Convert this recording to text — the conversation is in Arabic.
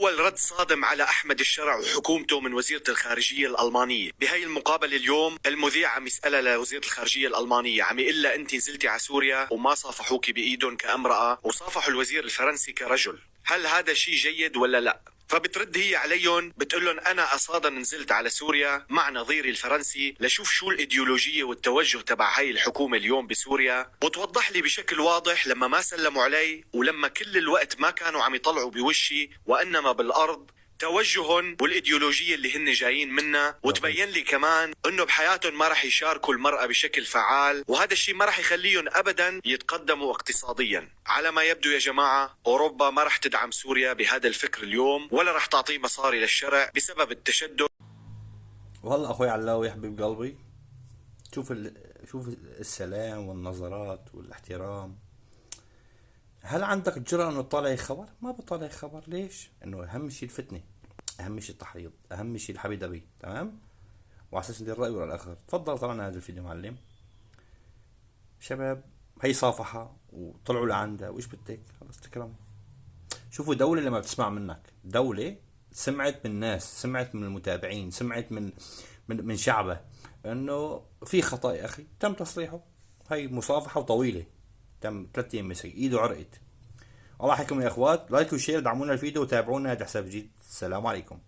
أول رد صادم على أحمد الشرع وحكومته من وزيرة الخارجية الألمانية. بهاي المقابلة اليوم المذيع عم يسألها لوزيرة الخارجية الألمانية، عم يقول لها أنت نزلتي على سوريا وما صافحوك بإيدهم كامرأة وصافحوا الوزير الفرنسي كرجل، هل هذا شيء جيد ولا لا؟ فبترد هي عليهم بتقول لهم أنا أصادا نزلت على سوريا مع نظيري الفرنسي لشوف شو الإيديولوجية والتوجه تبع هاي الحكومة اليوم بسوريا، وتوضح لي بشكل واضح لما ما سلموا علي ولما كل الوقت ما كانوا عم يطلعوا بوشي وإنما بالأرض توجههم والإيديولوجية اللي هن جايين منها، وتبين لي كمان انه بحياتهم ما رح يشاركوا المرأة بشكل فعال، وهذا الشيء ما رح يخليهم ابدا يتقدموا اقتصاديا. على ما يبدو يا جماعة اوروبا ما رح تدعم سوريا بهذا الفكر اليوم، ولا رح تعطيه مصاري للشرع بسبب التشدد. وهلا اخوي علاوي يا حبيب قلبي، شوف شوف السلام والنظرات والاحترام. هل عندك الجرأة انه تطالع خبر؟ ما بطالع خبر. ليش؟ انه اهم شيء الفتنة، اهم شيء التحريض، اهم شيء الحبيدبي. تمام؟ وعلى اساس ندير الرأي ولا الاخر. تفضل طلعنا هذا الفيديو معلم. شباب هي صافحة وطلعوا لعندها، وايش بدك؟ خلص تكرم. شوفوا دولة لما بتسمع منك، دولة سمعت من الناس، سمعت من المتابعين، سمعت من شعبه انه في خطأ يا اخي، تم تصريحه. هي مصافحة وطويلة، تم 3 ايام مسك، ايده عرقت. الله يحييكم يا اخوات، لايك وشير، دعمونا الفيديو وتابعونا. هذا حساب جديد. السلام عليكم.